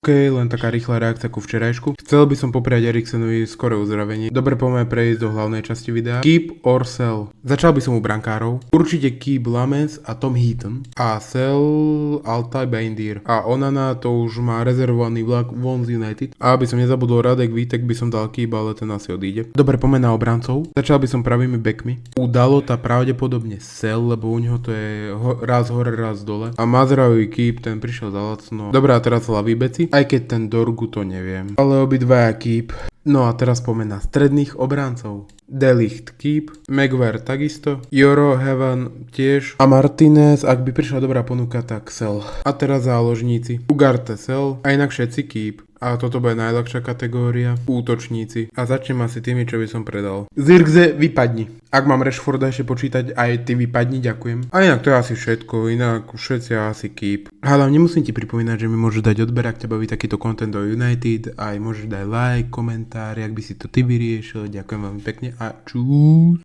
OK, len taká rýchla reakcia ku včerajšku. Chcel by som popriať Eriksenovi skoré uzdravenie. Dobre, poďme prejsť do hlavnej časti videa. Keep or sell. Začal by som u brankárov. Určite keep Lamens a Tom Heaton. A sell Altai Baindir. A Onana to už má rezervovaný vlak von z United. A aby som nezabudol Radek Vítek, by som dal keep, ale ten asi odíde. Dobre, poďme na obrancov. Začal by som pravými backmi. U Dalota pravdepodobne sell, lebo u neho to je raz hore, raz dole. A Mazraoui keep, ten prišiel za lacno. Dobre, a teraz ľaví beci. Aj keď ten Dorgu to neviem. Ale obidvaja keep. No a teraz poďme na stredných obrancov. De Ligt keep, Maguire takisto, Joro Hevan tiež a Martinez, ak by prišla dobrá ponuka, tak sell. A teraz záložníci. Ugarte sell, a inak všetci keep. A toto bude najľahšia kategória. Útočníci. A začnem asi tými, čo by som predal. Zirkze, vypadni. Ak mám Rashforda ešte počítať, aj ty vypadni, ďakujem. A inak to je asi všetko, inak všetci asi keep. Hádam, nemusím ti pripomínať, že mi môžeš dať odber, ak ťa baví takýto content do United, aj môžeš dať like, komentár, ak by si to ty vyriešil. Ďakujem veľmi pekne a čus.